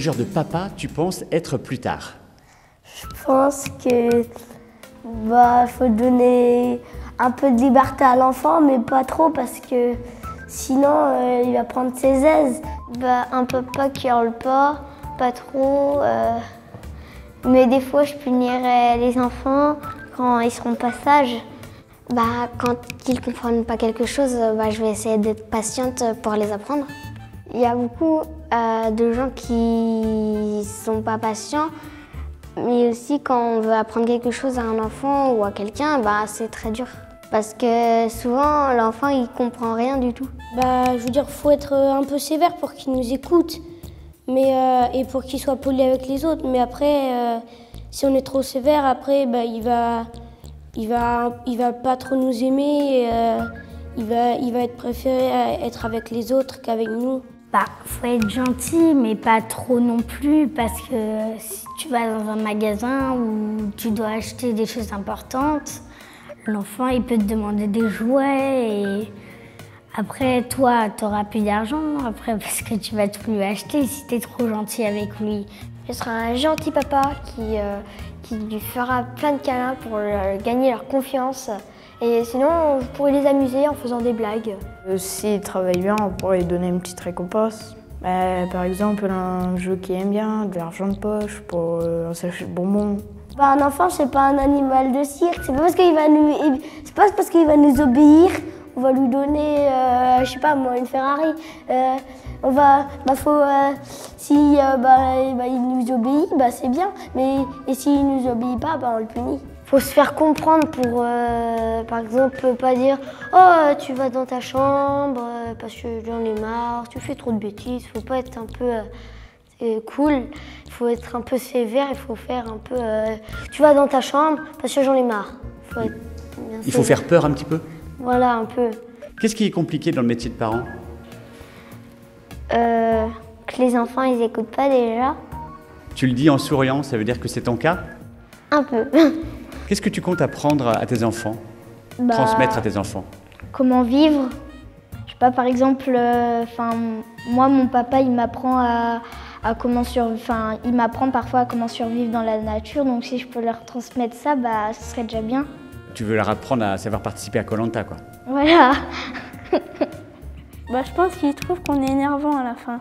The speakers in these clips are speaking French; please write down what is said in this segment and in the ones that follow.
genre de papa tu penses être plus tard? Je pense que faut donner un peu de liberté à l'enfant, mais pas trop parce que sinon il va prendre ses aises. Un papa qui hurle pas trop. Mais des fois je punirai les enfants quand ils seront pas sages. Quand ils ne comprennent pas quelque chose, je vais essayer d'être patiente pour les apprendre. Il y a beaucoup de gens qui sont pas patients, mais aussi quand on veut apprendre quelque chose à un enfant ou à quelqu'un, c'est très dur. Parce que souvent, l'enfant, il comprend rien du tout. Je veux dire, faut être un peu sévère pour qu'il nous écoute, et pour qu'il soit poli avec les autres. Mais après, si on est trop sévère, après, il va pas trop nous aimer. Il va être préféré à être avec les autres qu'avec nous. Faut être gentil, mais pas trop non plus, parce que si tu vas dans un magasin où tu dois acheter des choses importantes, l'enfant il peut te demander des jouets et après toi tu n'auras plus d'argent après parce que tu vas tout lui acheter si tu es trop gentil avec lui. Ce sera un gentil papa qui lui fera plein de câlins pour gagner leur confiance. Et sinon, vous pourrez les amuser en faisant des blagues. S'il travaille bien, on pourrait lui donner une petite récompense. Par exemple, un jeu qu'il aime bien, de l'argent de poche pour un sachet de bonbons. Un enfant, c'est pas un animal de cirque. C'est pas parce qu'il va nous obéir, on va lui donner, je sais pas moi, une Ferrari. Si il nous obéit, c'est bien. Et s'il nous obéit pas, on le punit. Faut se faire comprendre pour, par exemple, pas dire « Oh, tu vas dans ta chambre parce que j'en ai marre, tu fais trop de bêtises ». Faut pas être un peu cool, il faut être un peu sévère, il faut faire un peu « Tu vas dans ta chambre parce que j'en ai marre ». Il faut faire peur un petit peu? Voilà, un peu. Qu'est-ce qui est compliqué dans le métier de parent? Que les enfants, ils écoutent pas déjà. Tu le dis en souriant, ça veut dire que c'est ton cas? Un peu. Qu'est-ce que tu comptes apprendre à tes enfants? Transmettre à tes enfants? Comment vivre? Je sais pas, par exemple, moi, mon papa, il m'apprend il m'apprend parfois à comment survivre dans la nature, donc si je peux leur transmettre ça, ce serait déjà bien. Tu veux leur apprendre à savoir participer à Koh-Lanta, quoi? Voilà. Je pense qu'ils trouvent qu'on est énervant à la fin.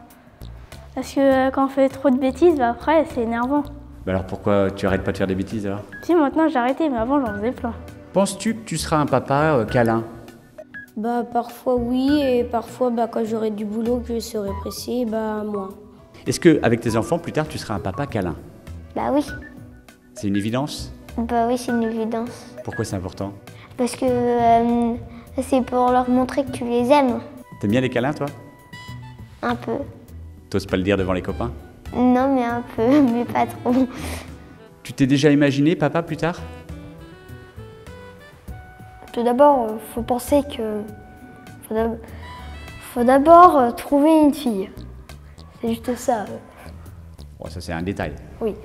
Parce que quand on fait trop de bêtises, après, c'est énervant. Alors pourquoi tu arrêtes pas de faire des bêtises alors? Si, maintenant j'ai arrêté, mais avant j'en faisais plein. Penses-tu que tu seras un papa câlin? Parfois oui, et parfois quand j'aurai du boulot, que je serai pressée, moins. Est-ce qu'avec tes enfants, plus tard, tu seras un papa câlin? Oui. C'est une évidence? Oui, c'est une évidence. Pourquoi c'est important? Parce que c'est pour leur montrer que tu les aimes. T'aimes bien les câlins, toi? Un peu. T'oses pas le dire devant les copains? Non, mais un peu, mais pas trop. Tu t'es déjà imaginé papa plus tard? Tout d'abord, faut penser que faut d'abord trouver une fille. C'est juste ça. Bon, ça c'est un détail. Oui.